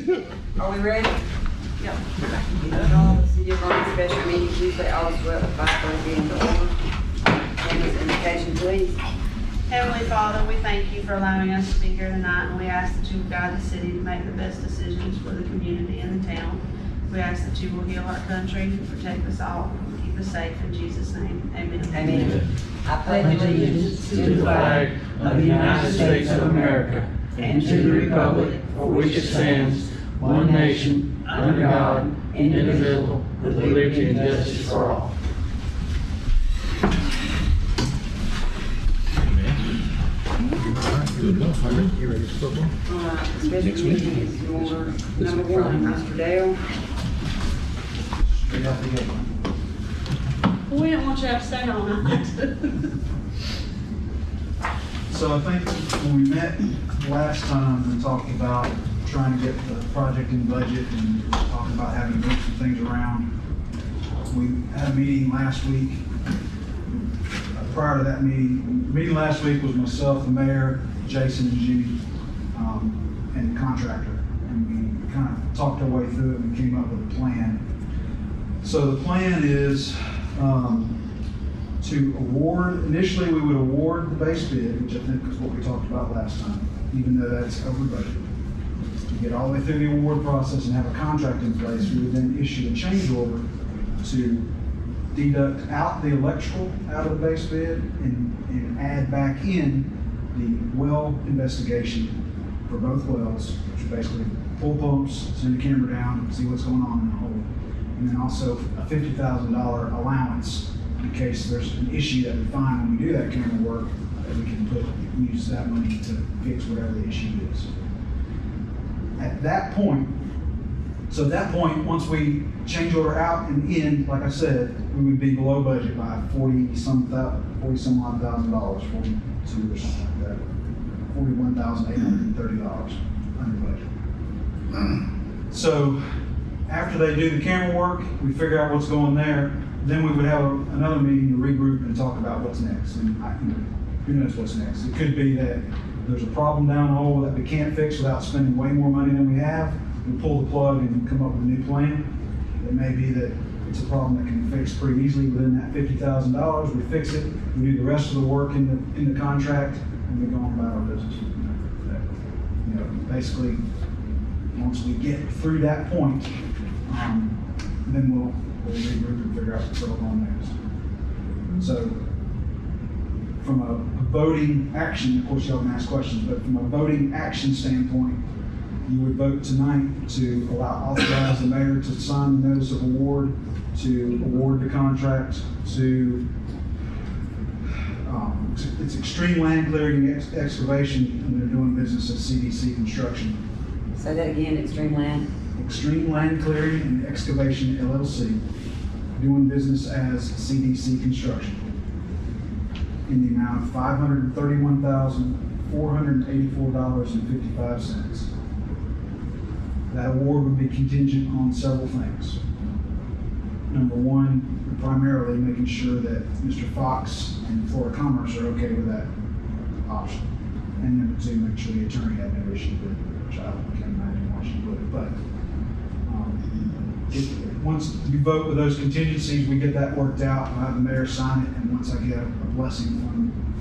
Are we ready? Yep. All the city of Vernon special meetings usually always well at 5:30 in the order. Candace, invocation, please. Heavenly Father, we thank you for allowing us to be here tonight, and we ask that you will guide the city to make the best decisions for the community and the town. We ask that you will heal our country, protect us all, and keep us safe. In Jesus' name, amen. Amen. I pledge allegiance to the flag of the United States of America and to the republic for which it stands, one nation, under God, indivisible, with liberty and justice for all. Good enough, you ready for football? All right, the special meeting is in order. Number one, Mr. Dale. We didn't want you to stay all night. So I think when we met last time, we talked about trying to get the project in budget and talking about having to move some things around. We had a meeting last week. Prior to that meeting last week was myself, the mayor, Jason and Jimmy, and the contractor. And we kind of talked our way through it and came up with a plan. So the plan is to award, initially we would award the base bid, which I think is what we talked about last time, even though that's over budget. To get all the way through the award process and have a contract in place, we would then issue a change order to deduct out the electrical out of the base bid and add back in the well investigation for both wells, which are basically pull pumps, send the camera down, see what's going on in the hole. And then also a $50,000 allowance in case there's an issue that we find when we do that camera work, that we can use that money to fix whatever the issue is. At that point, once we change order out and in, like I said, we would be below budget by 40 some odd thousand dollars, 42 or something like that, $41,830 under budget. So after they do the camera work, we figure out what's going there, then we would have another meeting to regroup and talk about what's next. And who knows what's next? It could be that there's a problem down the hole that we can't fix without spending way more money than we have. We pull the plug and come up with a new plan. It may be that it's a problem that can be fixed pretty easily within that $50,000. We fix it, we do the rest of the work in the contract, and we go on about our business. Basically, once we get through that point, then we'll regroup and figure out what's going on next. So, from a voting action, of course y'all can ask questions, but from a voting action standpoint, you would vote tonight to authorize the mayor to sign the notice of award, to award the contract to, it's Extreme Land Clearing and Excavation, and they're doing business at CDC Construction. Say that again, Extreme Land. Extreme Land Clearing and Excavation LLC, doing business as CDC Construction, in the amount of $531,484.55. That award would be contingent on several things. Number one, primarily making sure that Mr. Fox and Florida Commerce are okay with that option. And number two, make sure the attorney had no issue with it, which I can't imagine why she would. But once you vote with those contingencies, we get that worked out. I'll have the mayor sign it, and once I get a blessing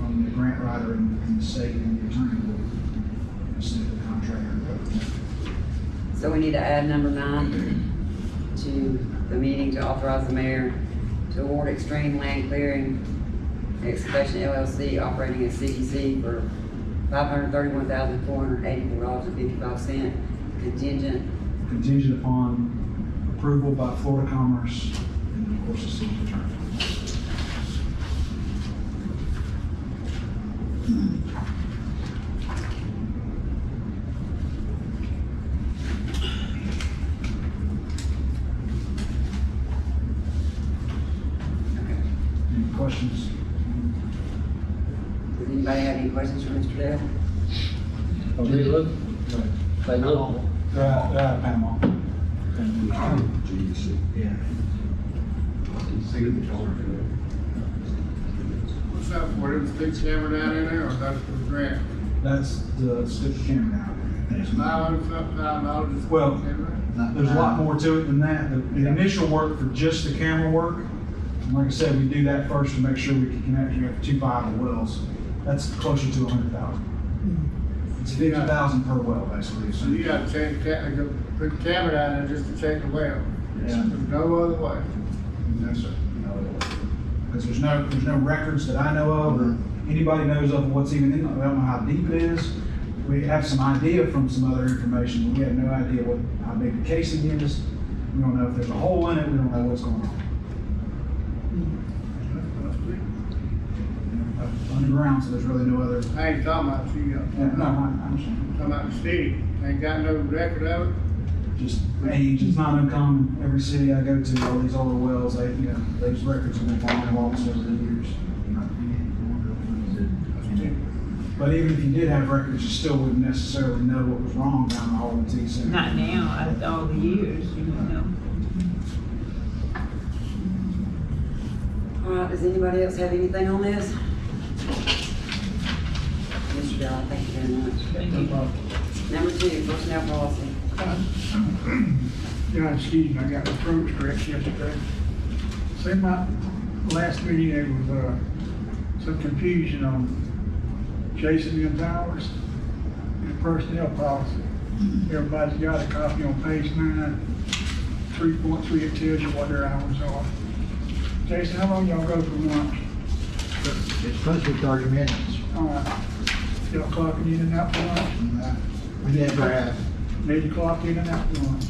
from the grant writer and the state and the attorney, we'll send the contractor. So we need to add number 9 to the meeting to authorize the mayor to award Extreme Land Clearing Excavation LLC operating as CDC for $531,484.55 contingent Upon approval by Florida Commerce and of course the city attorney. Any questions? Does anybody have any questions for Mr. Dale? Oh, they look. They look. They're out of Panama. GEC. Yeah. What's that for? Them stick camera down in there, or that's for the grant? That's the stick camera now. It's $900-something just. Well, there's a lot more to it than that. The initial work for just the camera work, and like I said, we do that first to make sure we can connect, you have 2 viable wells. That's closer to 100,000. It's 50,000 per well, basically. So you gotta change the put the camera down there just to check the well. Yeah. There's no other way. No, sir. Because there's no records that I know of, or anybody knows of what's even in, we don't know how deep it is. We have some idea from some other information, but we have no idea how big the casing is. We don't know if there's a hole in it, we don't know what's going on. Underground, so there's really no other. I ain't talking about you, Yeah, no, I understand. talking about the city. Ain't got no record of it. Just age, it's not uncommon. Every city I go to, all these older wells, those records have been found lost over the years. But even if you did have records, you still wouldn't necessarily know what was wrong down the hall in T Center. Not now, after all the years, you know. All right, does anybody else have anything on this? Mr. Bell, thank you very much. Thank you. Number 2, personnel policy. Yeah, excuse me, I got my throat stretched yesterday. Seemed like last meeting there was, some confusion on Jason and Towers and personnel policy. Everybody's got a copy on page 9, 3.3, it tells you what their hours are. Jason, how long y'all go for lunch? It's supposed to be 30 minutes. All right. Y'all clocking in and out for lunch? We never have. Need to clock in and out for lunch.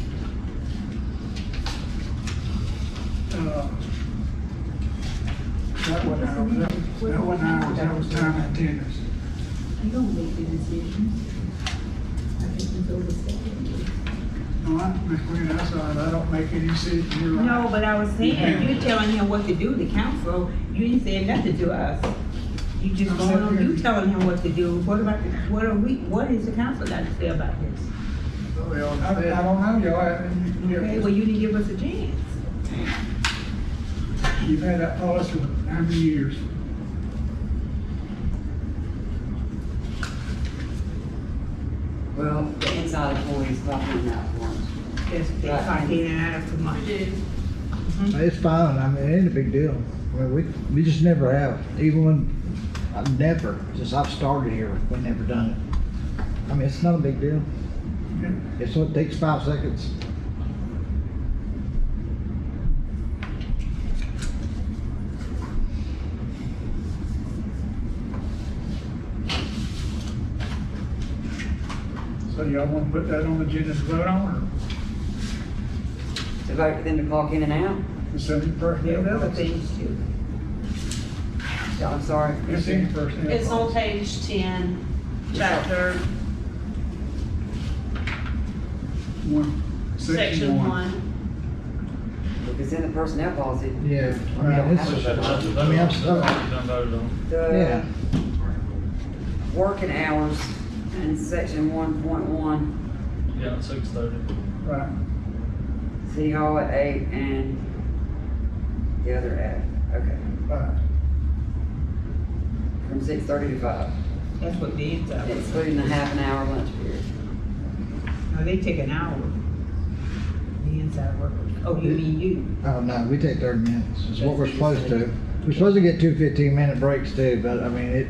That wasn't hours, that was time and attendance. You don't make the decisions. I think it's overstepping. All right, Ms. Quinn, that's all right, I don't make any decisions, you're right. No, but I was saying, you're telling him what to do, the council, you didn't say nothing to us. You just going on, you telling him what to do. What about, what is the council got to say about this? I don't know, y'all, Okay, well, you didn't give us a chance. you've had that policy for how many years? Well, the inside employees clocking in and out for lunch. Yes, they can't get in and out too much. It's fine, I mean, it ain't a big deal. Well, we just never have, even when, I've never, since I've started here, we never done it. I mean, it's not a big deal. It's what takes 5 seconds. So y'all wanna put that on the agenda to vote on, To vote for them to clock in and out? or send it personnel There's other policy? things too. I'm sorry. It's in personnel It's on policy. page 10, chapter, section 1. If it's in the personnel policy. Yeah. I mean, I'm sorry. Yeah. The working hours in section 1.1, Yeah, 6:30. Right, city hall at 8 and the other at, okay, right. from 6:30 to 5, That's what the inside was. excluding the half an hour lunch period. No, they take an hour. The inside workers. Oh, you mean you? Oh, no, we take 30 minutes. It's what we're supposed to. We're supposed to get 2 15-minute breaks too, but I mean, it,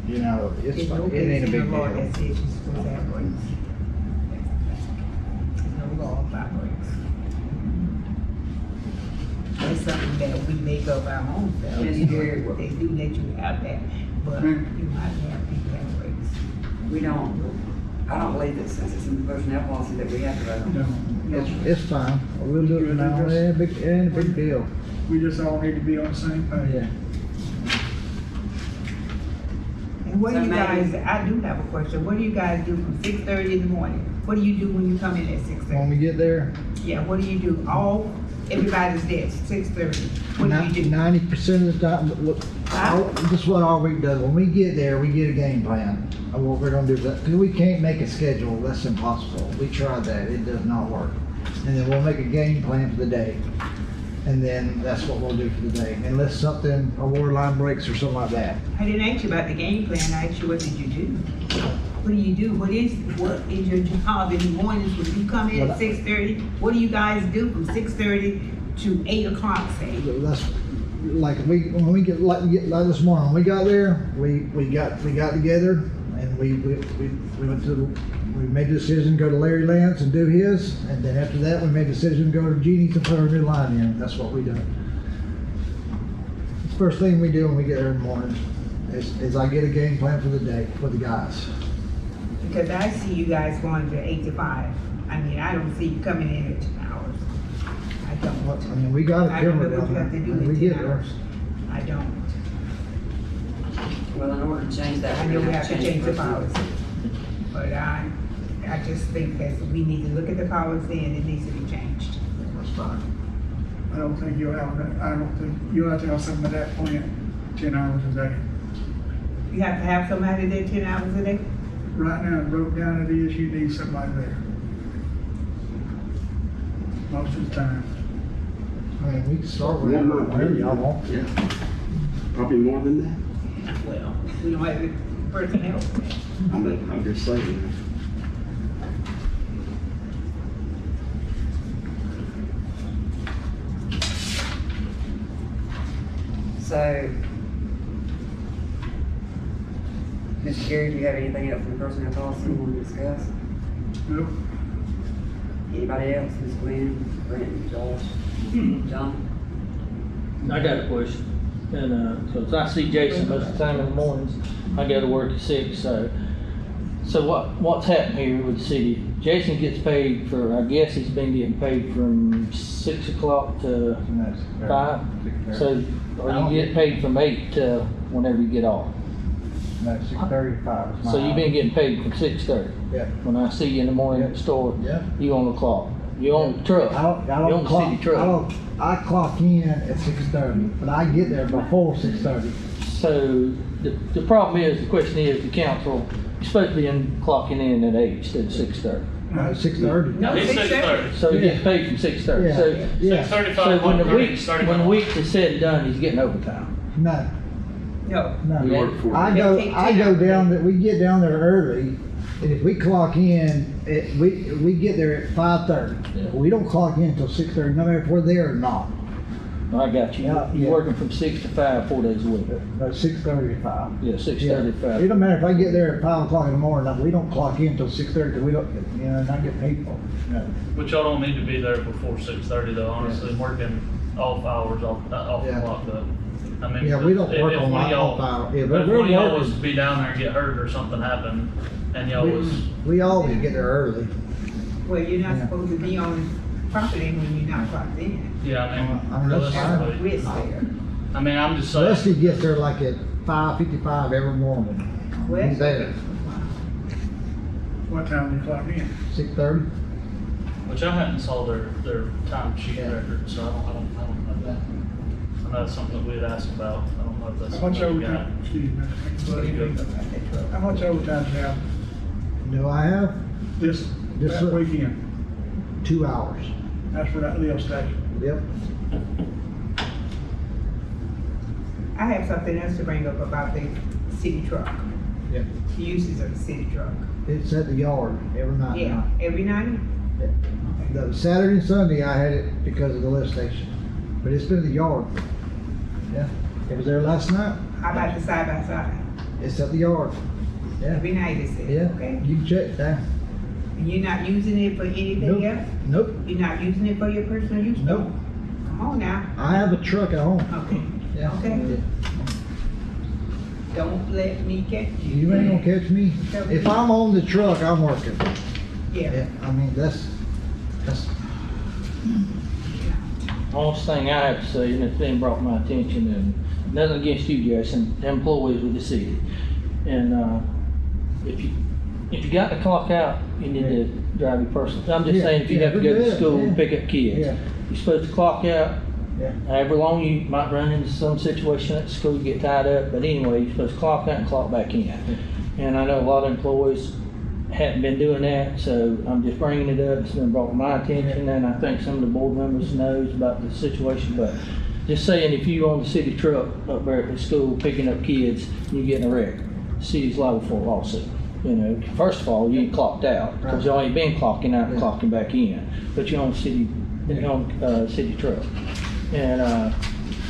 you know, There's it no ain't a place in big the law deal. that says you're supposed to have breaks. There's no law about breaks. It's something that we make up our own selves. Yes, You know, you- They do let you have that, but you might have people have breaks. We don't, I don't believe that since it's in the personnel policy that we have to vote on. No, It's fine. We'll do it now. It ain't a big deal. we just all need to be on the same page. Yeah. And what do So you guys, maybe- I do have a question, what do you guys do from 6:30 in the morning? What do you do when you come in at 6:30? When we get there, Yeah, what do you do? Everybody's there, 6:30. What do you do? 90% of the time, look, this is what our week does. When we get there, we get a game plan of what we're gonna do. Because we can't make a schedule, that's impossible. We tried that, it does not work. And then we'll make a game plan for the day. And then that's what we'll do for the day, unless something, a water line breaks or something like that. I didn't ask you about the game plan, I asked you what did you do? What do you do? What is your job in the mornings when you come in at 6:30? What do you guys do from 6:30 to 8 o'clock, say? That's like when we get like this morning, when we got there, we got together and we went to we made the decision to go to Larry Lance and do his, and then after that we made the decision to go to Jeannie's and put our new line in. That's what we done. The first thing we do when we get there in the morning is I get a game plan for the day for the guys. Because I see you guys going to 8 to 5. I mean, I don't see you coming in at 10 hours. I don't. I mean, we got it I don't know covered what you down have to there. do When we in get 10 there. hours. I don't. Well, in order to change that. I we're know we gonna have to change the policy. policy. But I just think that we need to look at the policy and it needs to be changed. That's fine. I don't think you'll have to have something at that point, 10 hours a day. You have to have somebody there 10 hours a day? Right now, broke down it is, you need somebody there. Most of the time. I mean, we can start with Yeah, whatever y'all want. Yeah, probably more than that. Well, we don't have the personnel. I'm just saying. So, Mr. Gary, do you have anything else from the personnel policy you want to discuss? Nope. Anybody else? Ms. Gwen, Brent, Josh, John? I got a question, and, cause I see Jason most of the time in the mornings, I go to work at 6, so what's happened here with the city? Jason gets paid for, I guess he's been getting paid from 6 o'clock to 5, so, or you get paid from 8 to whenever you get off? No, 6:30 to 5 is my So you've been hour. getting paid from 6:30? Yeah. When I see you in the morning at the store, Yeah. you on the clock, you on the truck, I you don't on the clock, city truck. I clock in at 6:30, but I get there before 6:30. So the problem is, the question is, the council, you're supposed to be clocking in at 8 instead of 6:30. No, 6:30. No, It's 6:30. So he Yeah. gets paid from 6:30. Yeah. So, Yeah, so 6:35. when the week is said and done, he's getting overtime. no, No. no. We work for I go down there, we get down there early, and if we clock in, we get there at 5:30. Yeah. We don't clock in until 6:30, no matter if we're there or not. I got you. Yeah, You're yeah. working from 6 to 5, 4 days a week. No, 6:30 to 5. Yeah, 6:30 to 5. It don't matter if I get there at 5 o'clock in the morning, we don't clock in until 6:30, because we don't, not get paid for it. No. But y'all don't need to be there before 6:30 though, honestly, working off hours, off the Yeah. clock, but, I mean. Yeah, we don't if- work if on one of my y'all- off hour. Yeah, But but if we're one of y'all was working. to be down there and get hurt or something happened, and y'all was, We always get there early. Well, you're not Yeah. supposed to be on property when you're not clocked in. yeah, I mean, I mean, that's fine. realistically, Risk there. I mean, I'm just saying. Rusty gets there like at 5:55 every morning. Well, He's there, What time do you clock in? 6:30. Which I hadn't saw their time sheet Yeah. record, so I don't know that. I know that's something that we had asked about, I don't know if that's How much something you got. overtime, excuse me, But you go- how much overtime do you have Do I have this This that week. weekend? 2 hours? That's for that lift station. Yep. I have something else to bring up about the city truck. Yep. The uses of the city truck. It's at the yard every night. Yeah, now. every night? The Saturday and Sunday I had it because of the lift station, but it's been at the yard. Yeah, it was there last night. How about the side by side? It's at the yard. Yeah, Every night is it? yeah. Okay. You can check that. And you're not using it for anything Nope. else? Nope. You're not using it for your personal use? Nope. Come on now. I have a truck at home. Okay. Yeah. Okay. Don't let me catch you. You ain't gonna catch me. If I'm on the truck, I'm working. Yeah. Yeah, I mean, that's, Honest thing I have to say, and it's been brought to my attention, and nothing against you, Jason, employees with the city. And, if you got to clock out, you need to drive your personal. I'm just Yeah, saying, if you yeah, have to go we're to good, school yeah. and pick up kids, Yeah. you're supposed to clock out. yeah. However long you might run into some situation at school, you get tied up, but anyway, you're supposed to clock out and clock back in. And I know a lot of employees hadn't been doing that, so I'm just bringing it up, it's been brought to my attention, and I think some of the board members knows about the situation, but just saying, if you on the city truck up there at the school picking up kids, and you're getting a wreck, the city's liable for a lawsuit. You know, first of all, you ain't clocked out, because you ain't been clocking out and Yeah. clocking back in, but you're on city truck. And,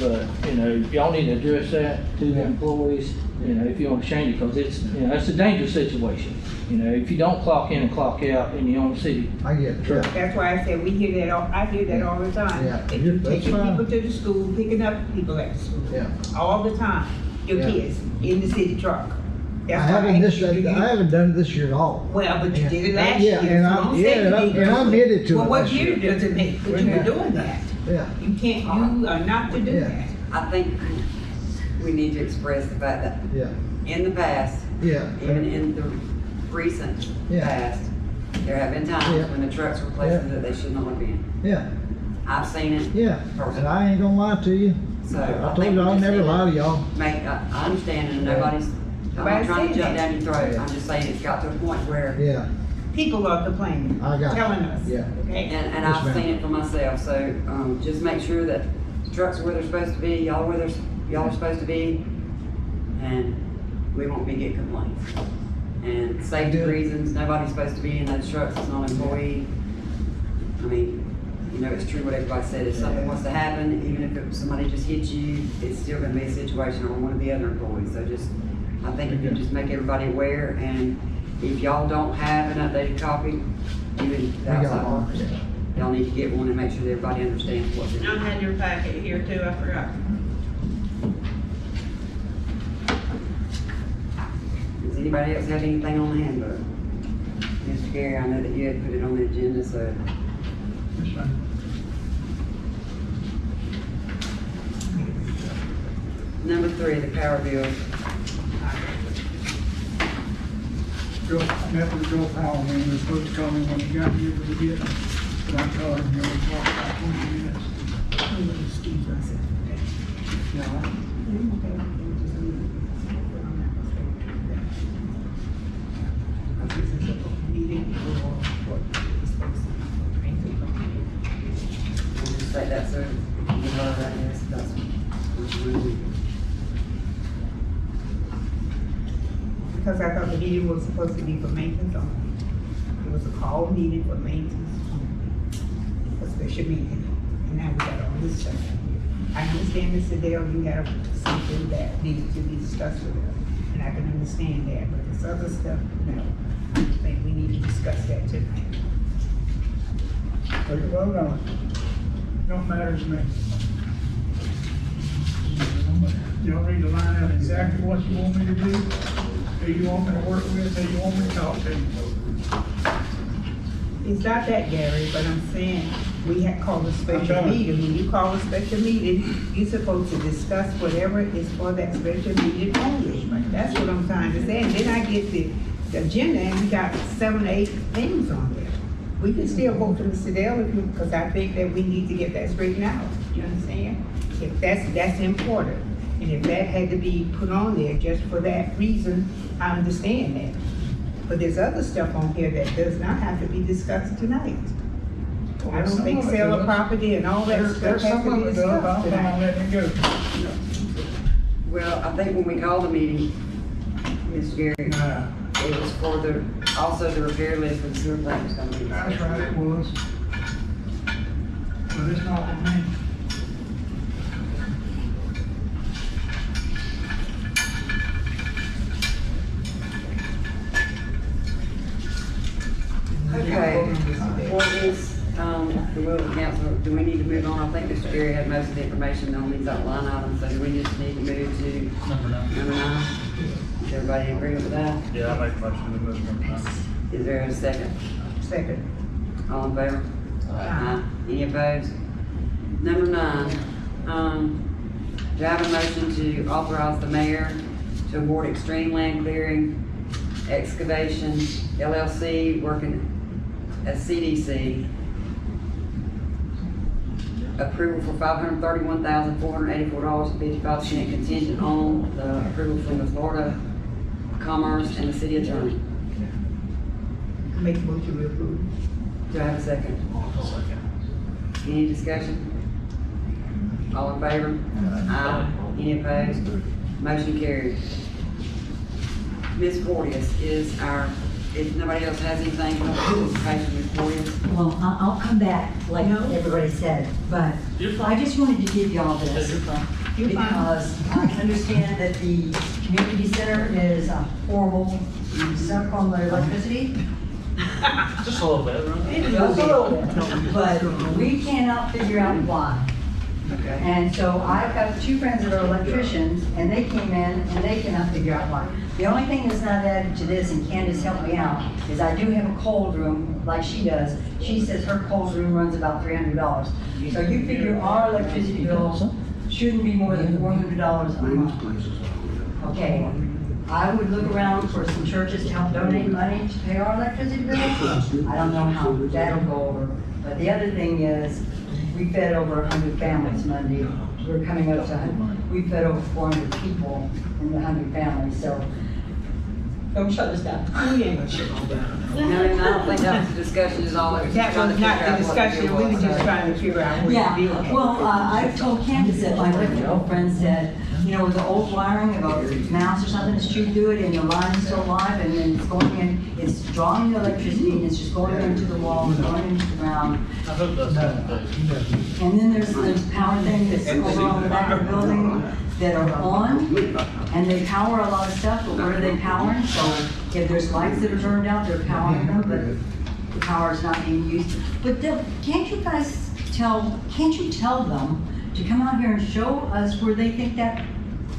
but, you know, y'all need to address that to the Yeah. employees, you know, if you want to change it, because it's, you know, it's a dangerous situation. You know, if you don't clock in and clock out and you're on city I get it. truck. That's why I said, we hear that all, I hear that all the time. Yeah. That you That's taking fine. people to the school, picking up people at the school. Yeah. All the time, your Yeah. kids in the city truck. I That's why haven't asked you, do you- I haven't done it this year at all. Well, but you Yeah. did it last Yeah, year. and so I- don't yeah, say you and I- didn't and do I it. admitted to Well, it what last year year. does it make that you Yeah. were doing that? Yeah. You can't, you are not to do Yeah. that. I think we need to express the fact that Yeah. in the past, Yeah. even in the recent Yeah. past, there have been times Yeah. when the trucks were places Yeah. that they should not have been. Yeah. I've seen it. Yeah. And I ain't gonna lie to you. So I I told think you we I'll just never need to lie to y'all. I understand, and Yeah. I'm not Nobody's trying to saying jump that. down your throat. Yeah. I'm just saying it's got to a point where, Yeah. People are complaining, I got it. telling us. Yeah. Okay? and Yes, I've ma'am. seen it for myself, so, just make sure that the trucks are where they're supposed to be, y'all are where y'all are supposed to be, and we won't be getting complaints. And safety Good. reasons, nobody's supposed to be in those trucks, it's not an employee. I mean, you know, it's true what everybody said, if something Yeah. wants to happen, even if somebody just hits you, it's still gonna be a situation on one of the other employees, so just, I think if you just make everybody aware, and if y'all don't have an updated copy, even the got outside one, workers, yeah. y'all need to get one and make sure that everybody understands what's in I it. had your packet here too, I forgot. Does anybody else have anything on the handbook? Mr. Gary, I know that you had put it on the agenda, so. That's fine. Number 3, the power bill. Met with Joe Powell, when he was supposed to call me when he got here for the bid. But I told him, we talked about 20 minutes. Excuse myself. Yeah. We'll just say that, so you know that, yes, that's what you want to do. Because I thought the meeting was supposed to be for maintenance only. It was a call meeting for maintenance only, a special meeting. And now we got all this stuff. I understand, Mr. Dale, you had something that needed to be discussed with us, and I can understand that, but this other stuff, no. I don't think we need to discuss that tonight. Take a vote on it. Don't matter to me. Y'all need to line out exactly what you want me to do, who you want me to work with, who you want me to talk to. It's not that, Gary, but I'm saying, we had called a special done. meeting. When you call a special meeting, you're supposed to discuss whatever is for that special meeting only. That's what I'm trying to say. And then I get the agenda and we got 7 or 8 things on there. We can still vote for Mr. Dale because I think that we need to get that straightened out. You understand? If that's important. And if that had to be put on there just for that reason, I understand that. But there's other stuff on here that does not have to be discussed tonight. I don't Some think of it sale of does. property and all that There's stuff has some to of be it, though, discussed I'm tonight. letting it go. Well, I think when we called the meeting, Mr. Gary, it was for also the repair list for the sewer plant was gonna be. That's right, it was. But it's not for me. Okay, what is, the will of the council, do we need to move on? I think Mr. Gary had most of the information on these line items, so do we just need to move to Number 9. number 9? Is everybody in agreement with that? Yeah, I make a motion to move number 9. Is there a second? Second. All in favor? Aye. Any opposed? Number 9, do I have a motion to authorize the mayor to award Extreme Land Clearing Excavation LLC working as CDC approval for $531,484.55 contingent on the approval from the Florida Commerce and the city attorney. Make a motion to approve. Do I have a second? Any discussion? All in favor? Aye. Any opposed? Motion carried. Ms. Porteous is our, if nobody else has anything, we'll participate with Ms. Porteous. Well, I'll come back, like everybody said, but You're fine. I just wanted to give y'all Yeah, this. you're fine. Because I understand that the community center is a horrible suck on the electricity. Just a little bit, right? Just a little bit. But we cannot figure out why. Okay. And so I've got two friends that are electricians, and they came in, and they cannot figure out why. The only thing that's not added to this, and Candace helped me out, is I do have a cold room, like she does. She says her cold room runs about $300. So you figure our electricity bill shouldn't be more than $400 a month. Okay, I would look around for some churches to help donate money to pay our electricity bill. I don't know how that'll go over. But the other thing is, we fed over 100 families Monday. We're coming up to, we fed over 400 people in the 100 families, so don't shut us down. We ain't gonna shut you down. No, and I don't think that was the discussion is all. It was That trying to was not figure out the what the discussion, deal we were was, just so. trying to figure out what Yeah, the deal was. well, I told Candace that my electrical friend said, you know, with the old wiring, about a mouse or something is chewed through it and the line's still alive and then it's going in, it's drawing the electricity and it's just going into the wall, and going into the ground. I hope that's not the case. And then there's power thing that's over on the back of the building that are on, and they power a lot of stuff, but where are they powering? So if there's lights that are burned out, they're powering them, but the power is not being used. But can't you guys can't you tell them to come out here and show us where they think that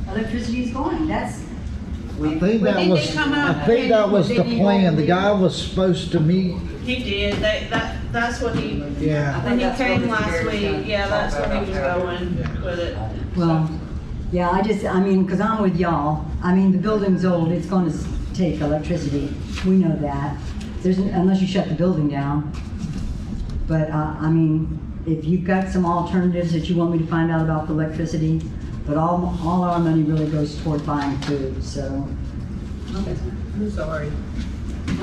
electricity is going? That's, I think Well, that didn't was, they come out I think that was the and they plan. The did- guy was supposed to meet, He did, that's what he, yeah. when he That's what came Mr. last Gary's week, gonna yeah, that's talk where he was about. going with it. well, yeah, I mean, because I'm with y'all. I mean, the building's old, it's going to take electricity. We know that. Unless you shut the building down. But, I mean, if you've got some alternatives that you want me to find out about the electricity, but all our money really goes toward buying food, so. I'm sorry.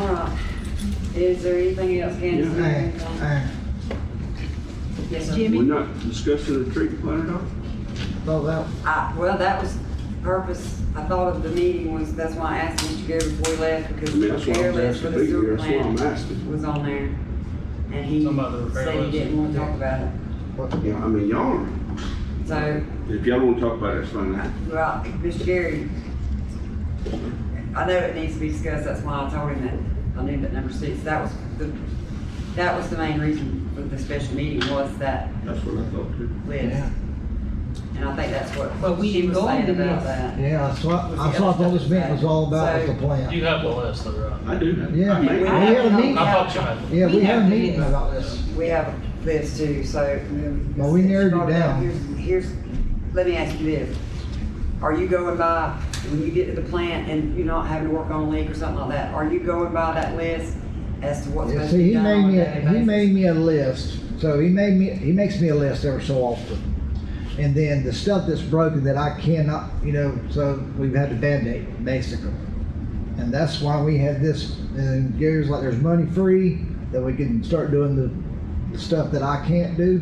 All right. Is there anything else, Candace? Yes, sir. We're Jimmy? not discussing the treatment plant at all? Thought that, Well, that was purpose, I thought of the meeting was, that's why I asked Mr. Gary before he left, because I mean, the that's why I repair was list for asking the Peter, sewer that's why I'm plant asking. was on there. And he Talking about the repair said he list. didn't want to talk about it. Yeah, I mean, y'all, So, if y'all want to talk about it, it's fine. well, Mr. Gary, I know it needs to be discussed, that's why I told him that I knew that number 6, that was the main reason for the special meeting was that That's what I thought too. list. yeah, And I think that's what But we she didn't was go saying into about this. that. yeah, that's what all this meeting was all about, was the plan. You have the list, though, right? I do. Yeah, I mean, we had a meeting, I thought you had. yeah, we We had a have meeting this. about this. We have a list too, so. Well, we narrowed it down. Here's, let me ask you this. Are you going by, when you get to the plant and you're not having to work on a leak or something like that, are you going by that list as to what's Yeah, supposed to see, be he done made on a me, daily he basis? made me a list, so he makes me a list every so often. And then the stuff that's broken that I cannot, you know, so we've had to Band-Aid, basically. And that's why we had this, and Gary's like, there's money free, that we can start doing the stuff that I can't do.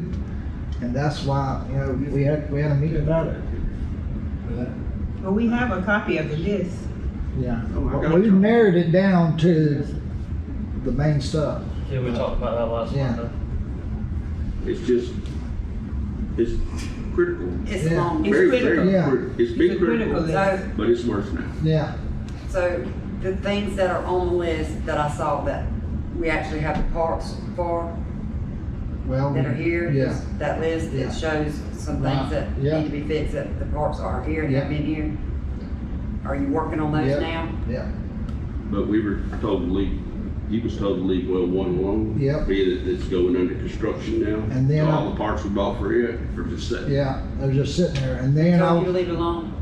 And that's why, you know, we had a meeting about it. But we have a copy of the list. Yeah, Oh, I but got we've you. narrowed it down to the main stuff. Yeah, we talked about that last Yeah. Monday. It's just, it's critical. It's Yeah. long. It's Very, critical. very Yeah. critical. It's It's been a critical critical, list. So, but it's worse now. Yeah, so the things that are on the list that I saw that we actually have the parts for, well, that are here, yeah. that list Yeah. that shows some Right. things that Yeah. need to be fixed, that the parts are here and have Yeah. been here. Are you working on those Yeah. now? Yeah, But we were told to leave, he was told to leave well one alone. Yep. It's going under construction now. And then So I- all the parts we bought for it are just sitting. yeah, I was just sitting there, and then Told you to I, leave it alone?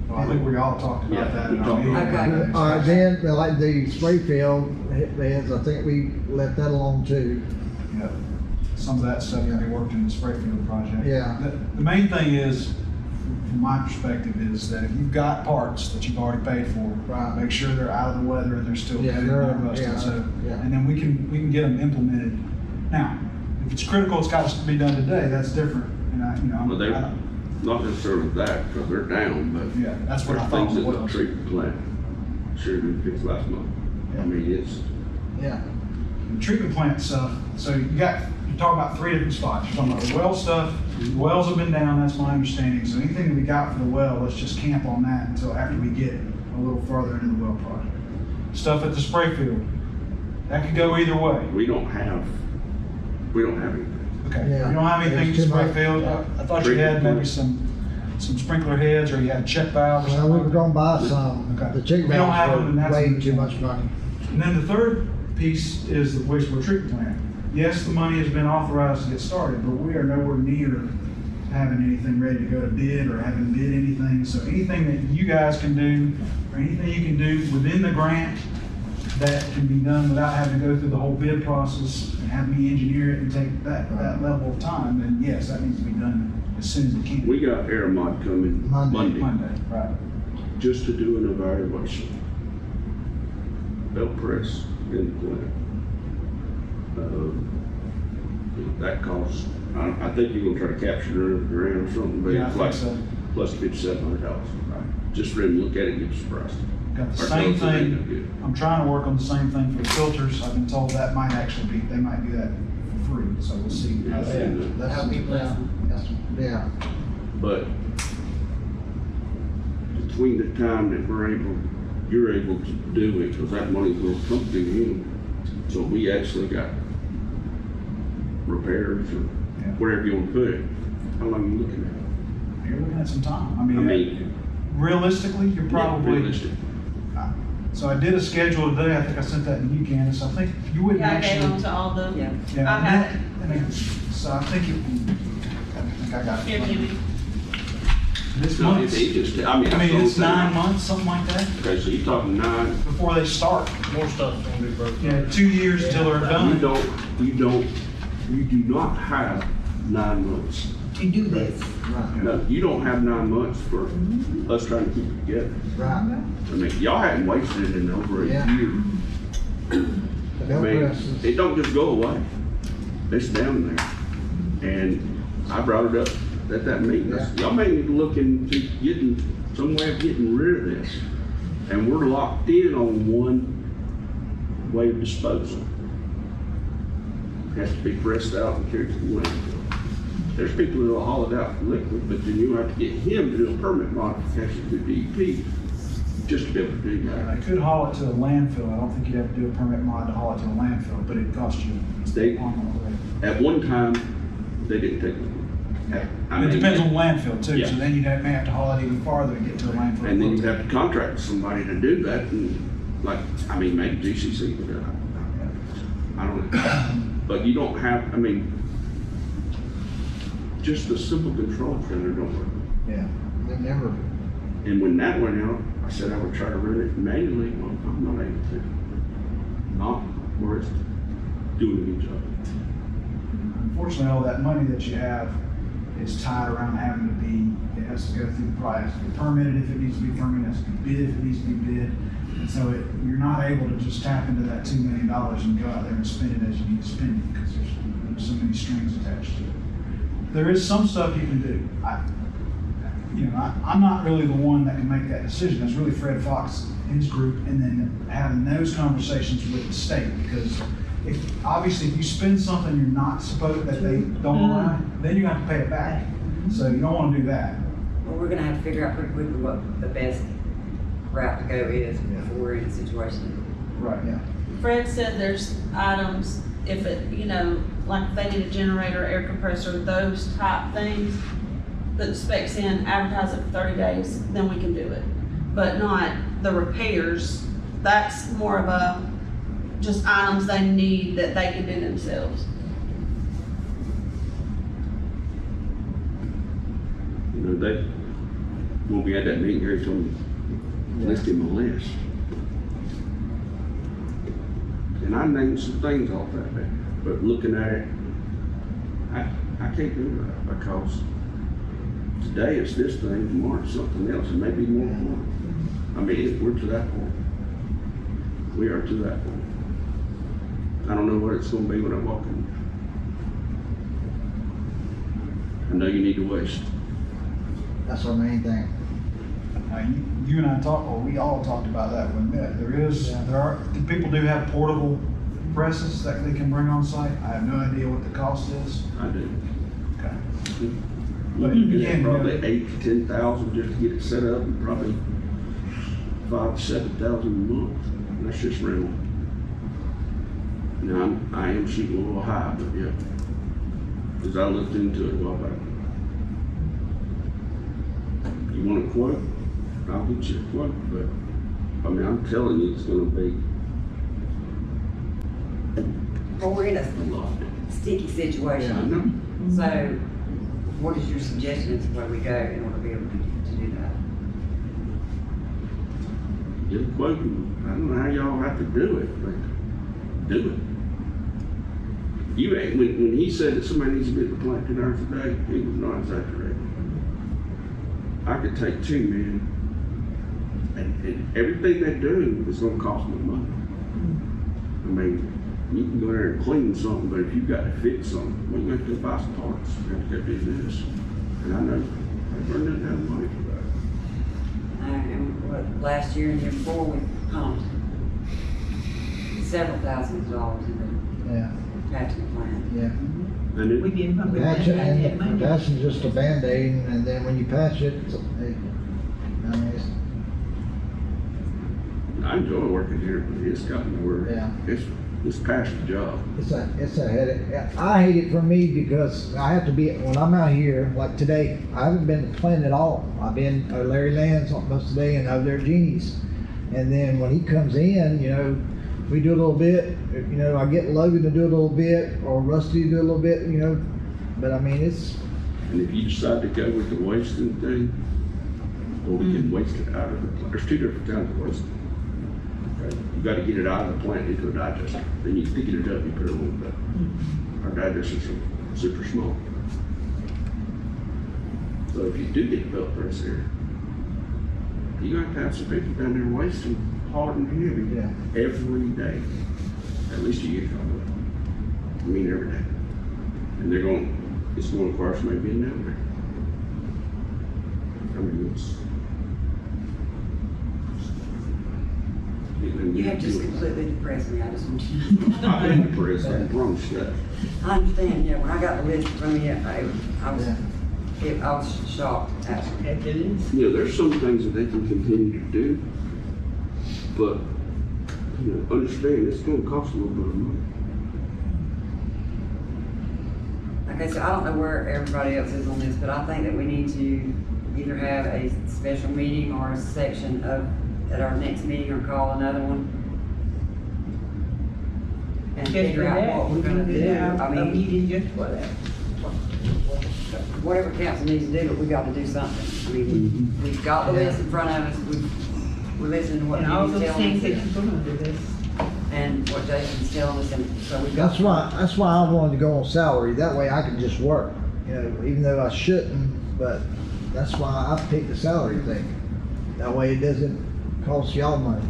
Well, I think we all talked about Yeah, that. we in our talked meeting. about it. then, like the spray field heads, I think we left that alone too. Yeah. Some of that stuff can be worked in the spray field project. Yeah. The main thing is, from my perspective, is that if you've got parts that you've already paid for, Right. make sure they're out of the weather and they're still Yeah, good and they're- not rusted. yeah, So, yeah. and then we can get them implemented. Now, if it's critical, it's got to be done today, that's different. And Well, they're not necessarily that, because they're down, but yeah, that's what I there's thought things it in the was. treatment plant should have been fixed last month. I mean, it's, Yeah. The treatment plant stuff, so you're talking about 3 different spots. You're talking about the well stuff, the wells have been down, that's my understanding. So anything that we got for the well, let's just camp on that until after we get a little further into the well project. Stuff at the spray field, that could go either way. we don't have anything. Okay, Yeah. you don't have anything at the There's too spray much. field? I thought you had maybe some sprinkler heads, or you had a check valve or Well, we were something. gonna buy some, Okay. the chick If you don't have them, then valves that's were a way good too thing. much money. And then the third piece is the wastewater treatment plant. Yes, the money has been authorized to get started, but we are nowhere near having anything ready to go to bid or having bid anything. So anything that you guys can do, or anything you can do within the grant that can be done without having to go through the whole bid process and have me engineer it and take that level of time, then yes, that needs to be done as soon as it can. We got Airmod coming Monday. Monday, right. just to do an evaluation. Belt press in the plant. That costs, I think you're gonna try to capture it in the ground or something, but Yeah, I it's think like so. plus $5,700. Right. Just for him to look at it and get surprised. Got the Our same filters ain't no thing, good. I'm trying to work on the same thing for the filters. I've been told that might actually be, they might do that for free, so we'll see. Yeah, and, That's, Help people out. yeah. But between the time that you're able to do it, because that money will come to him, so we actually got repairs or Yeah. wherever you want to put it, how long are you looking at? You're looking at some time. I I mean, mean, realistically, you're probably, realistic. so I did a schedule today. I think I sent that to you, Candace. I think you wouldn't Yeah, I gave them actually. to all the, Yeah. Yeah, I have it. I mean, so I think I got Here, it. Jimmy. This No, month, it just, I mean. I mean, that's it's what I'm 9 months, something like that, saying. Okay, so you're talking 9, before they start. More stuff's gonna be broken. Yeah, 2 years until they're done. you do not have 9 months. To do this. Right, No, you don't have 9 months for us trying to keep it together. right. I mean, y'all hadn't wasted it in over a Yeah. year. The I belt mean, press is- it don't just go away. It's down there. And I brought it up at that meeting. I said, y'all may need to look into getting, some way of getting rid of this. And we're locked in on one way of disposal. Has to be pressed out and carried to the landfill. There's people who'll haul it out for liquid, but then you have to get him to do a permit modification to DEP just to be able to do that. I could haul it to a landfill. I don't think you'd have to do a permit mod to haul it to a landfill, but it'd cost you. They, on the way. at one time, they didn't take liquid. I It mean, depends on the landfill too, Yeah. so then may have to haul it even farther to get to a landfill. And then you'd have to contract somebody to do that, and like, I mean, maybe GCC would do it. I don't know. But you don't have, I mean, just the simple control center don't work. Yeah, they never, And when that went out, I said I would try to run it manually. Well, I'm not able to. Not where it's doing a good job. Unfortunately, all that money that you have is tied around having to be, it has to go through the process, be permitted if it needs to be permitted, it has to be bid if it needs to be bid. And so you're not able to just tap into that $2 million and go out there and spend it as you need to spend it, because there's so many strings attached to it. There is some stuff you can do. I'm not really the one that can make that decision. It's really Fred Fox, his group, and then having those conversations with the state, because obviously if you spend something you're not supposed, that they don't allow, then you have to pay it back. So you don't want to do that. Well, we're gonna have to figure out pretty quickly what the best route to go is before we're in a situation. Right. yeah. Fred said there's items, if it, like if they need a generator, air compressor, those type things, that the specs in, advertise it for 30 days, then we can do it. But not the repairs. That's more of a, just items they need that they can do themselves. They, when we had that meeting, Gary told me, list him a list. And I named some things off that day, but looking at it, I can't do that, because today it's this thing, tomorrow it's something else, and maybe more tomorrow. I mean, we're to that point. We are to that point. I don't know what it's gonna be when I walk in. I know you need to waste. That's our main thing. You and I talked, or we all talked about that when we met. People do have portable presses that they can bring on site. I have no idea what the cost is. I do. Okay. But But it's again, probably 8,000 to 10,000 just to get it set up, and probably 5,000 to 7,000 a month. And that's just rental. Now, I am shooting a little high, but yeah. Cause I looked into it a while back. You want a quote? I'll get you a quote, but, I mean, I'm telling you, it's gonna be Well, we're in a a lot. sticky I situation. know. So what is your suggestion as to where we go in order to be able to do that? Get a quote, and I don't know how y'all have to do it, but do it. You ain't, when he said that somebody needs to be at the plant 10 hours a day, he was not exaggerating. I could take 2 men, and everything they do is gonna cost me money. I mean, you can go there and clean something, but if you've got to fix something, well, you have to go buy some parts, you have to go do this. And I know, Vernon doesn't have money for that. And what, last year and the year before, we pumped several thousands of dollars into Yeah, patching the plant. yeah. And We it, didn't pump it. Patch it, and money. that's just a Band-Aid, and then when you patch it, I mean, it's, I enjoy working here, but it's gotten where Yeah. it's past the job. it's a headache. I hate it for me because I have to be, when I'm out here, like today, I haven't been to the plant at all. I've been to Larry Land's most of the day and over there at Jeannie's. And then when he comes in, you know, we do a little bit, you know, I get Logan to do a little bit, or Rusty to do a little bit, you know, but I mean, it's, And if you decide to go with the wasting thing, or we can waste it out of the plant, there's 2 different kinds of wasting. Okay? You gotta get it out of the plant into a digester. Then you pick it up, you put it on the, our digesters are super small. So if you do get the belt press here, you're gonna have some people down there wasting hard and heavy yeah. every day. At least a year of it. I mean, every day. And they're going, it's going to require somebody being down there. I mean, You have just completely depressed me, I just want you to know. I've been depressed, I promise you that. I understand, yeah, when I got the list from you, I was shocked, actually. After this. You know, there's some things that they can continue to do, but, you know, understand it's going to cost a little bit of money. Okay, so I don't know where everybody else is on this, but I think that we need to either have a special meeting or a section of, at our next meeting, or call another one. And Just for figure out that, what we we're gonna need do. to have I a mean, meeting just for that. whatever council needs to do, but we gotta do something. I mean, we've got the list in front of us, we're listening to what And all he's those telling things that us you're gonna do this. and what Jason's telling us, and so we've got. That's why I wanted to go on salary, that way I can just work, you know, even though I shouldn't, but that's why I picked the salary thing. That way it doesn't cost y'all money.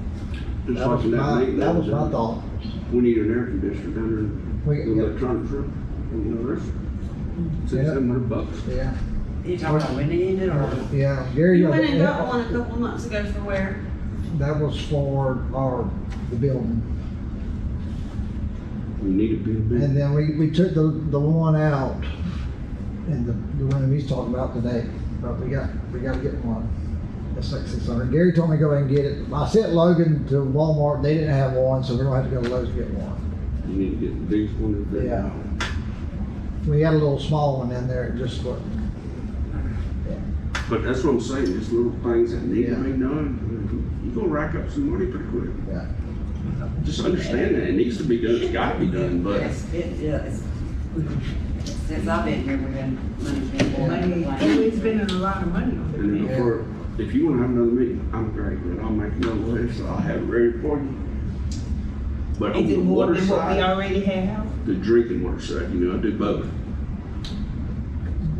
Just That like was in my, meeting, that was my thought. We need an air conditioner down We- there, the electronic room, you know, there's Yeah. $600-700. Yeah, You talking about winning it or? yeah, Gary. You went and got one a couple of months ago for where? That was for the building. We need a big And then we took the one out in the room he's talking about today, but we gotta get one. That's like 600. Gary told me to go ahead and get it. I sent Logan to Walmart, they didn't have one, so we're gonna have to go to Lowe's to get one. You need to get the biggest one in there. Yeah. We had a little small one in there, it just wasn't. But that's what I'm saying, just little things that need to Yeah. be done, you're gonna rack up some money pretty quick. Yeah. Just understand that, it needs to be done, it's gotta be done, but Yes, since I've been here, we've been, money's been poured into the Money, plan. we're spending a lot of money on and it. then before, if you wanna have another meeting, I'm great, but I'll make another list, I'll have it ready for you. But on Is the it more water than what we side, already have? the drinking water side, you know, I do both.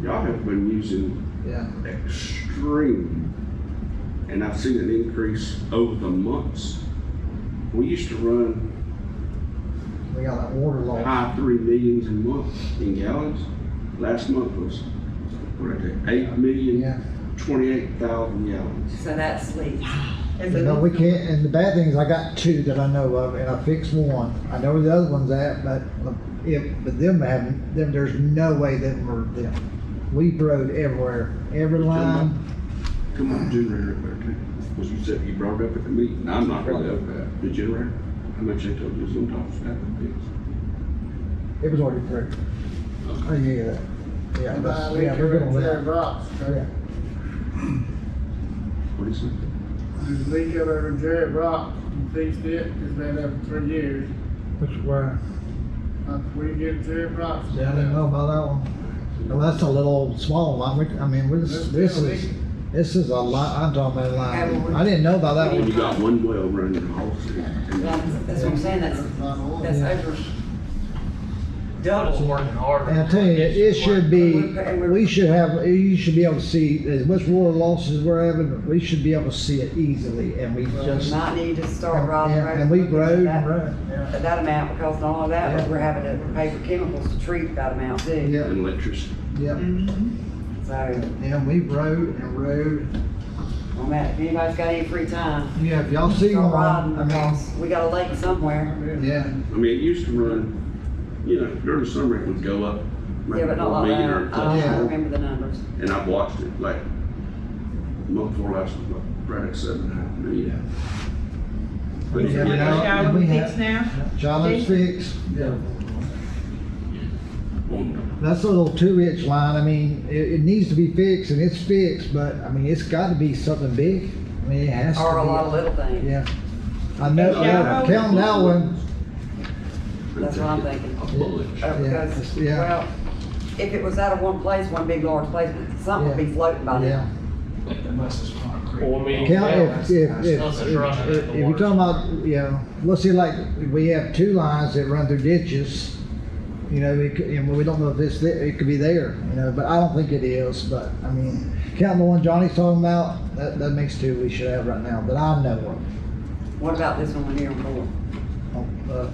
Y'all have been using Yeah. extreme, and I've seen an increase over the months. We used to run We got that water loss. high 3 millions a month in gallons. Last month was, what did I take, 8 million Yeah. 28,000 gallons. So that's leaks. No, we can't, and the bad thing is I got two that I know of, and I fixed one. I know where the other one's at, but there's no way that we're them. We rode everywhere, every line. Come on, generator up there too. Because you said you brought it up at the meeting. I'm not really up that. The generator, how much they told you was on top of that to fix? It was already approved. Oh, yeah. Yeah, we're gonna Jerry let. Brock's, Yeah. What do you say? there's a leak over at Jerry Brock, he fixed it, it's been there for 3 years. Which where? We get Jerry Brock's. Yeah, I didn't know about that one. Well, that's a little small line. I mean, this is a lot. I'm talking about a line. I didn't know about that You one. got one well running the whole city. That's what I'm saying, that's over Double double. working hard. And I tell you, it should be, you should be able to see, as much water losses we're having, we should be able to see it easily, and we just. Might need to start riding. And we rode and rode, At that amount, because not only that, but Yeah. we're having to pay for chemicals to treat that amount too. Yeah, And electricity. yeah, So, and we rode and rode. well, Matt, if anybody's got any free time, Yeah, if y'all see start one, riding, I mean, because we got a lake somewhere. yeah, I mean, it used to run, you know, during the summer it would go up. maybe Yeah, but not 1 like million or a that. couple I Yeah. don't more. remember the numbers. And I've watched it, like, month before last was right at 7.5 million. But Yeah, yeah, we know. Y'all we fix have- now? Charlotte's fixed. on That's a little 2-inch line. I mean, it needs to be fixed, and it's fixed, but I mean, it's got to be something big. I mean, it has to be. Or a lot of little things. Yeah. I know, Yeah. counting that one, That's what I'm thinking. a bullet. Because, Yeah. well, if it was out of one place, one big large place, something would be floating by yeah. now. Unless it's concrete. Well, I mean, Count, yeah, if you're you're talking about, you know, let's say like, we have 2 lines that run through ditches, you know, and we don't know if it could be there, you know, but I don't think it is, but, I mean, counting the one Johnny's talking about, that makes 2 we should have right now, that I know of. What about this one here on board?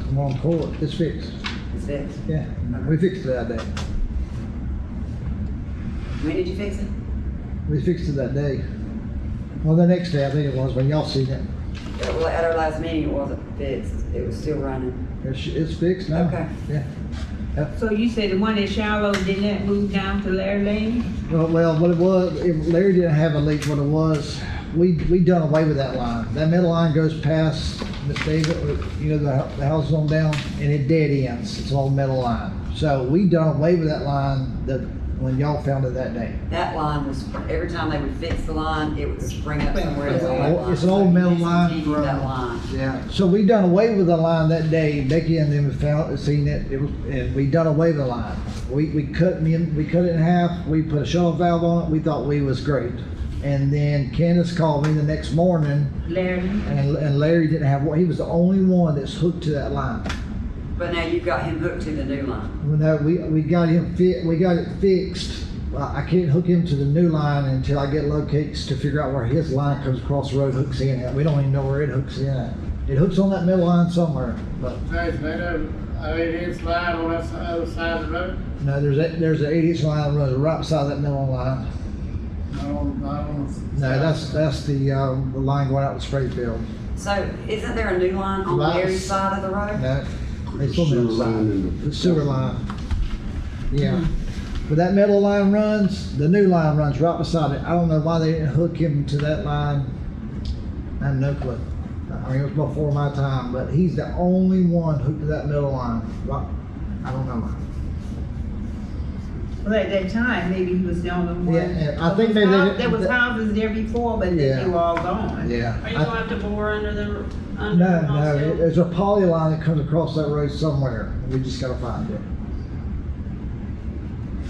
Come on, court, it's fixed, It's fixed. yeah, we fixed it that day, When did you fix it? we fixed it that day. Well, the next day, I think it was, when y'all seen it, Well, at our last meeting, it wasn't fixed. It was still running. it's fixed now. Okay. Yeah. So you said the one in Shallow, didn't that move down to Larry Lane? Well, what it was, Larry didn't have a leak. What it was, we done away with that line. That middle line goes past Miss David, you know, the house on down, and it dead ends. It's an old metal line. So we done away with that line when y'all found it that day. That line was, every time they would fix the line, it would spring up somewhere else on that line. It's an old metal line. Discontinued that line. Yeah. So we done away with the line that day. Becky and them seen it. And we done away with the line. We cut it in half. We put a shut-off valve on it. We thought we was great. And then Candace called me the next morning, Larry? and Larry didn't have one. He was the only one that's hooked to that line. But now you've got him hooked to the new line. We got him we got it fixed. I can't hook him to the new line until I get locates to figure out where his line comes across the road, hooks in at. We don't even know where it hooks in at. It hooks on that middle line somewhere, but There's an 8-inch line on that other side of the road. no, there's an 8-inch line that runs right beside that middle line. No, No, that's the line going out to Sprayfield. So isn't there a new line on Right. Mary's side of the road? No, it's on the Sewer other line side. and The sewer line. Yeah. But that middle line runs, the new line runs right beside it. I don't know why they didn't hook him to that line. I have no clue. I mean, it was before my time, but he's the only one hooked to that middle line. Why? I don't know. Well, at that time, maybe he was the only one. Yeah, and I think maybe There was houses there before, but Yeah. they were all gone. Yeah. Are you I- gonna have to bore under the, No, under the no, house hill? there's a poly line that comes across that road somewhere. We just gotta find it.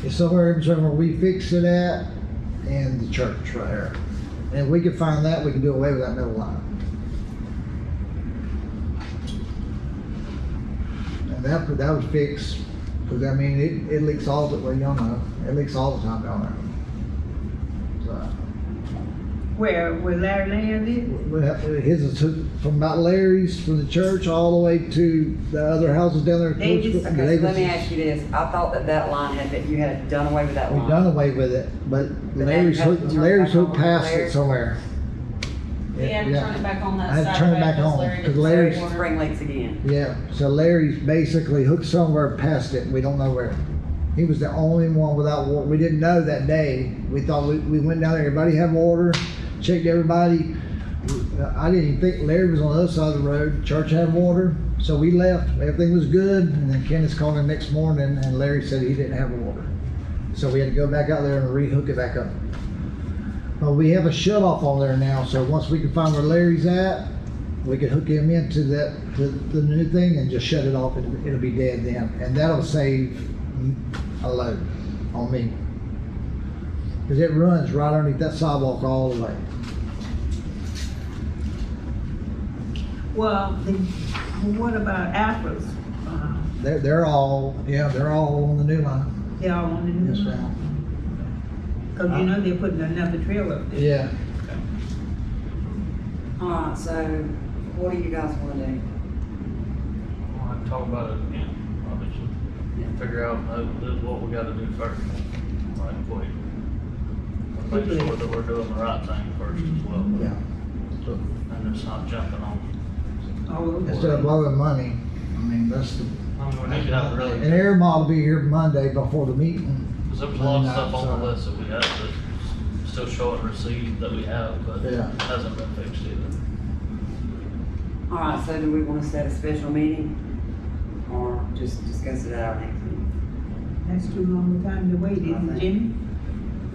It's somewhere in between where we fixed it at and the church right here. And if we can find that, we can do away with that middle line. And that was fixed, because I mean, it leaks all the, well, y'all know, it leaks all the time down there. So, Where Larry Land is? Well, his is from about Larry's, from the church, all the way to the other houses down there. Davis. Okay, so let me ask you this, I thought that line had been, you had done away with that We've line. done away with it, but But Larry's now you have hooked, to turn Larry's it back hooked on past Larry? it somewhere. He had to turn it back on that I had to Saturday. turn it back because on, Larry 'cause didn't Larry's- say Spring leaks again. Yeah, so Larry's basically hooked somewhere past it, we don't know where. He was the only one without water, we didn't know that day, we thought, we went down there, everybody had water, checked everybody. I didn't even think Larry was on the other side of the road, church had water, so we left, everything was good, and then Candace called him next morning, and Larry said he didn't have water. So we had to go back out there and re-hook it back up. But we have a shut off on there now, so once we can find where Larry's at, we can hook him into that, the new thing and just shut it off, it'll be dead then, and that'll save a load on me. Cause it runs right underneath that sidewalk all the way. Well, what about Afros? They're all on the new line. They're all on the new Yes, line? ma'am. Cause you know they're putting another trail up there. Yeah. Alright, so what do you guys wanna do? We'll have to talk about it again, obviously. Figure out what we gotta do first, right, quick. Make sure that we're doing the right thing first as well. Yeah. And it's not jumping on. Instead of blowing money, I mean, that's the, I mean, we need to have a really. and Air Mod will be here Monday before the meeting. Because there was a lot of stuff on the list that we had that still showing receipt that we have, but Yeah. hasn't been fixed either. Alright, so do we wanna set a special meeting? Or just discuss it at our next meeting? That's too long a time to wait, isn't it, Jimmy?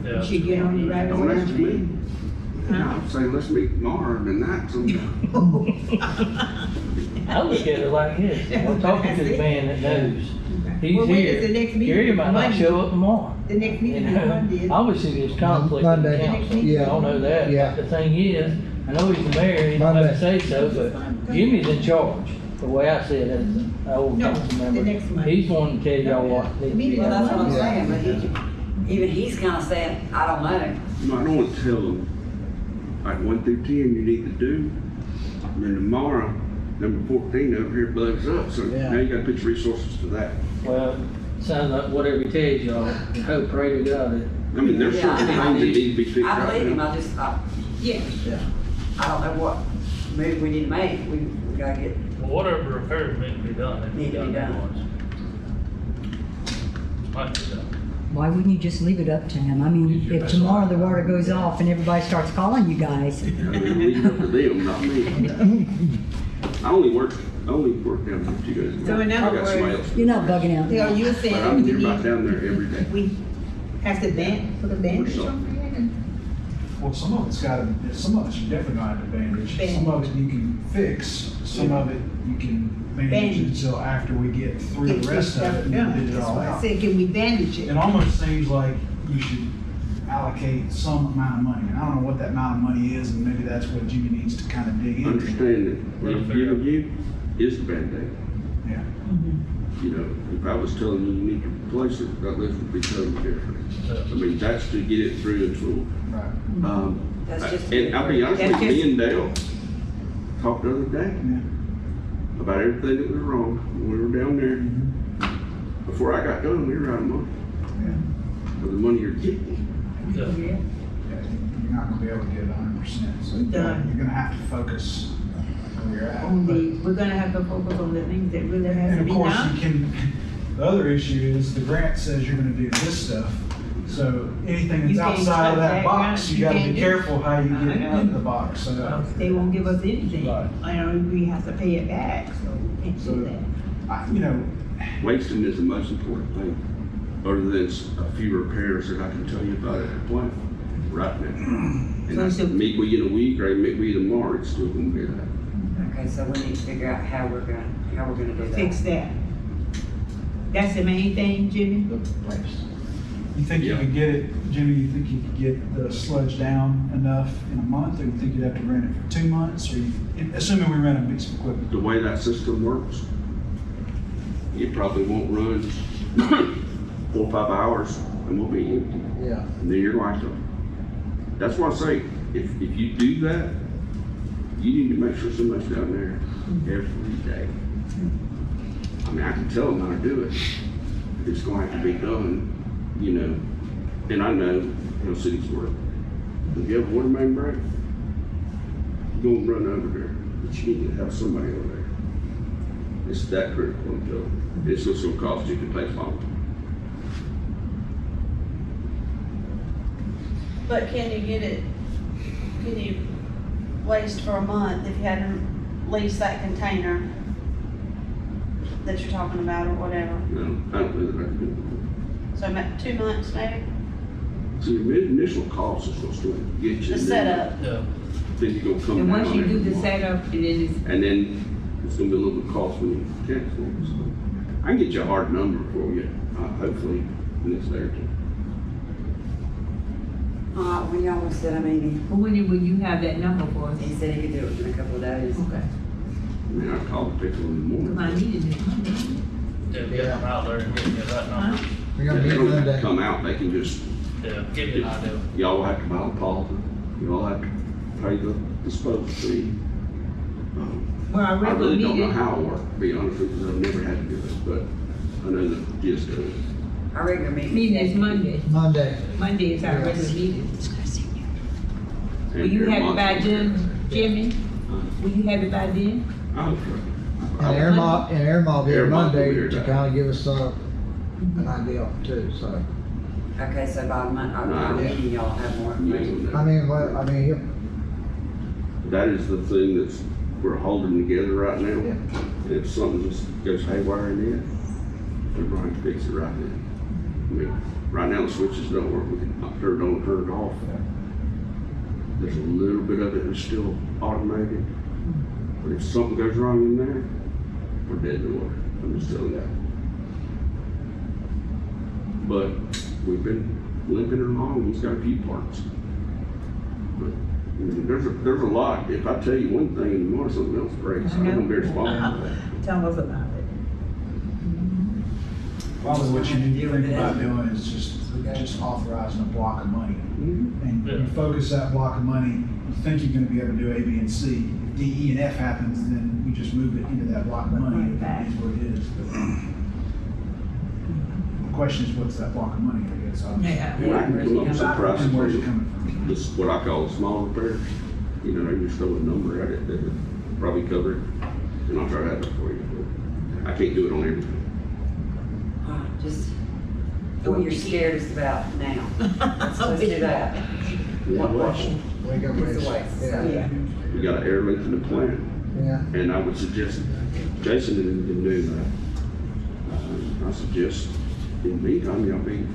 Yeah. You should get on it right Don't away. ask me. I'd say let's meet tomorrow and that sometime. I look at it like this, we're talking to the man that knows. He's Well, when is the next here, meeting? Gary might not Monday. show up tomorrow. The next meeting You is Monday. know, isn't it? obviously there's conflict in the Monday. council, Yeah. I don't know that. Yeah. The thing is, I know he's the mayor, he don't have to say so, but Jimmy's in charge, the way I see it as an old No, council the member. next Monday. He's one to tell y'all what needs to be Well, that's what I'm done. saying, but even he's kinda saying, I don't know. No, I don't want to tell them, like 1 through 10 you need to do. And then tomorrow, number 14 over here blows up, so Yeah. now you gotta put your resources to that. Well, sounds like whatever he tells y'all, and hope, pray to God that. I mean, there's Yeah, certain I things that mean, need to be fixed I right believe him, now. I just, I Yeah. don't know what move we need to make, we gotta get, Well, whatever repairs need to be done, Need to be done. Might be done. Why wouldn't you just leave it up to him? I mean, if tomorrow the water goes off and everybody starts calling you guys. I mean, leave it up to them, not me. I only work down there with you guys. So in I other got somebody words- else. You're not bugging out. So you're But saying I'm we right down need, there every day. we have to put a bandage on it? Well, some of it's gotta, some of it's definitely gonna have to bandage, some of it you can fix, some of it you can bandage Bandage. until after we get through Get the rest of stuff it and done. get it That's all why I out. said, can we bandage it? It almost seems like you should allocate some amount of money. And I don't know what that amount of money is, and maybe that's what Jimmy needs to kind of dig into. Understand that what I'm giving you is the Band-Aid. Yeah. You know, if I was telling you you need to replace it, that list would be totally different. I mean, that's to get it through until, Right. that's just. and I'll be honest with you, me and Dale talked the other day Yeah. about everything that was wrong when we were down there. Before I got done, we were out of money Yeah. for the money you're getting. Yeah. Yeah, you're not gonna be able to get 100%, so Done. you're gonna have to focus where you're at. On But- the, we're gonna have to focus on the things that really has to And be of course, done. you can, the other issue is the grant says you're gonna do this stuff. So anything that's You can't outside of cut that that box, grant, you you gotta can't be do- careful how you get I know. in the box, so. They won't give us anything. Right. I know, we have to pay it back, so we can't do So, that. you know, Wasting is the most important thing, other than a few repairs that I can tell you about at the plant right now. And I So- meet with you in a week, or I meet with you tomorrow, it's still gonna be that. Okay, so we need to figure out how we're gonna do that. Fix that. That's the main thing, Jimmy? the place. You think you Yeah. could get it, Jimmy, you think you could get the sludge down enough in a month, or you think you'd have to rent it for 2 months, or assuming we rent a piece of equipment? The way that system works, it probably won't run 4 or 5 hours and we'll be empty. Yeah. And then you're like, that's why I say, if you do that, you need to make sure somebody's down there every day. I mean, I can tell them how to do it. It's going to have to be done, you know, and I know how cities work. If you have a water main break, go and run over there, but you need to have somebody over there. It's that critical until it's just gonna cost you to take longer. But can you waste for a month if you had to lease that container that you're talking about or whatever? No, I don't think that I can do So 2 months maybe? it. See, the initial cost is what's going to get you. The setup. Yeah. Then you're gonna come And down. once you do every the month. setup, and then it's, And then it's gonna be a little bit cost when you cancel it. So I can get you a hard number for you, hopefully, in this day or two. When y'all want to set a meeting, but when you have that number for us? he said he could do it within a couple of days. Okay. I mean, I called the people in the Cause I morning. needed it. Yeah, get them out there and get me that number. We're gonna They meet don't have to Monday. come out, they can just, Yeah, give me an idea. y'all have to buy the policy, y'all have to pay the disposal fee. Well, our I regular really don't know meeting, how it works, to be honest with you, 'cause I've never had to do it, but I know the gist of it. Our regular meeting. meeting is Monday. Monday. Monday is our regular meeting. Will And you every have it month- by then, Jimmy? Huh? Will you have it by then? I hope so. And Air Mob here Air Mob will be Monday here to today. kinda give us, an idea too, so. Okay, so by our No. meeting, y'all have more information. I mean, he'll, That is the thing that's, we're holding together right now. Yeah. If something just goes haywire in it, we're going to fix it right then. I mean, right now the switches don't work, we can turn it on, turn it off. There's a little bit of it that's still automated, but if something goes wrong in there, we're dead in the water, I'm just telling you that. But we've been limping along, he's got a few parts. But I mean, there's a lot, if I tell you one thing and tomorrow something else breaks, I'm gonna be responsible. Tell us about it. Probably what you need to think about doing is just authorizing a block of money. And you focus that block of money, you think you're gonna be able to do A, B, and C. If D, E, and F happens, then you just move it into that block of money, it is what it is. But the question is, what's that block of money, I guess? Yeah. And I can come up with some prices And for where's it you. coming from? This is what I call small repairs. You know, they just throw a number at it that would probably cover it, and I'll try to have it for you. But I can't do it on everything. Just what you're scaredest about now. Let's do that. What waste? we got It's waste. a waste, so. Yeah, We got an air leak in the plant, yeah. and I would suggest, Jason didn't do that. I suggest, in the meantime, y'all be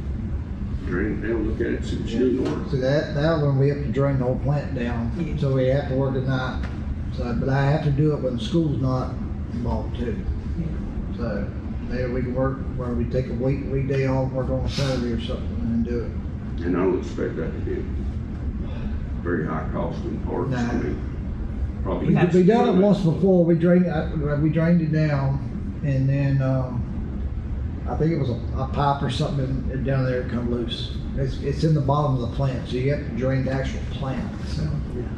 drain it down, look at it, see what you do in order. So that one, we have to drain the whole plant down, so we have to work at night. So, but I have to do it when the school's not involved too. So, maybe we can work where we take a weekday off, work on a Saturday or something and do it. And I don't expect that to be very high cost in parts. Nah. I mean, probably. We done it once before, we drained it down, and then, I think it was a pipe or something down there come loose. It's in the bottom of the plant, so you have to drain the actual plant, so.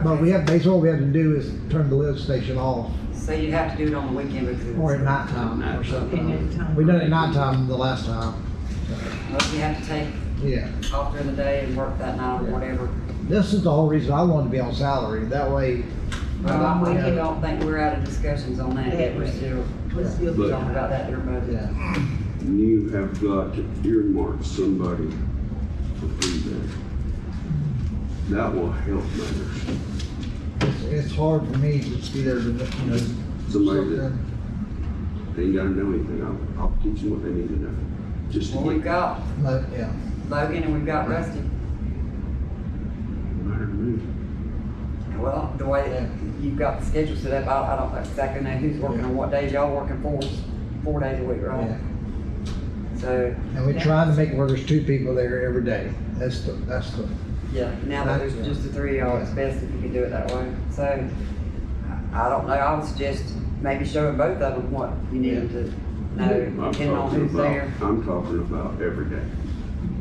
But basically what we have to do is turn the lift station off, So you'd have to do it on the weekend because it's. or at nighttime or And something. at time. We done it at nighttime the last time, Well, you have to take yeah. off during the day and work that night or whatever. This is the whole reason I wanted to be on salary, that way, Well, I don't think we're out of discussions on that yet. We're still But- talking about that during budget. yeah. You have got to earmark somebody for feedback. That will help matters. It's hard for me to be there to, Somebody that ain't gotta know anything, I'll teach them what they need to know. Just to Well, we've get, got yeah. Logan and we've got Rusty. no matter to me. Well, the way that you've got the schedule set up, I don't exactly know who's working on what days. Y'all working 4 days a week, right? Yeah. So, And we're trying to make it where there's 2 people there every day, that's the, yeah, now that there's just the 3 of y'all, it's best if you can do it that way. So, I don't know, I would suggest maybe showing both of them what you need them to know, depending on who's there. I'm talking about every day.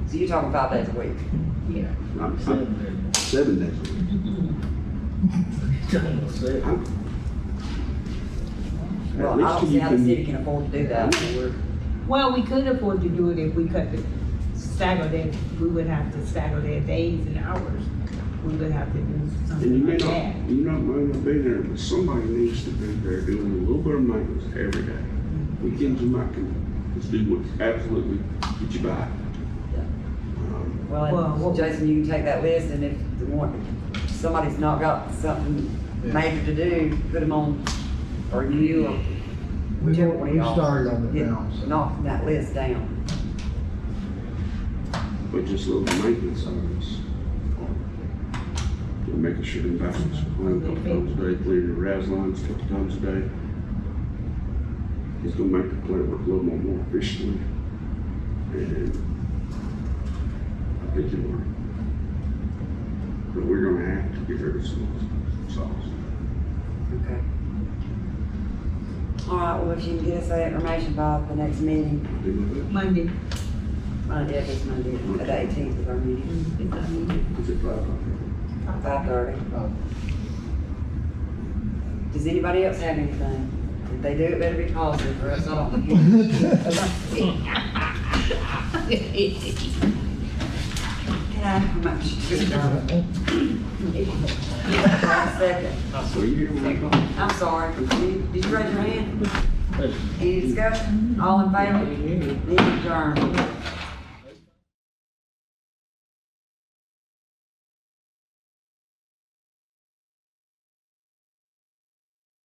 So you're talking 5 days a week? Yeah. I'm 7 days a week. I'm- At Well, I least don't till see you how the can- city can afford to do that. Well, we could afford to do it if we cut the stagger that, we would have to stagger their days and hours. We would have to do And you something may like not, that. you may not be there, but somebody needs to be there doing a little bit of maintenance every day. Weekends you might can just do what absolutely get you by. Well, Well, and Jason, you can take that list, and if the one, somebody's not got something Yeah. major to do, put them on, or you, or We whichever one of y'all. started on it Get- now, so. Knock that list down. But just a little maintenance items. You're making sure the baskets are clean a couple times a day, cleaning the raz lines a couple times a day. It's gonna make the plant work a little more efficiently. And I think it'll work. But we're gonna have to get rid of some sauce. Okay. All right, well, if you can get us that information by the next meeting, Do my best. Monday. Monday, this Monday, the 18th of our meeting, Is it 5 o'clock? 5:30. Does anybody else have anything? If they do, it better be positive, or else I don't. Can I have a motion to adjourn? Second. Well, you hear me? I'm sorry, did you raise your hand? Any discussion? All in favor? Need adjourned.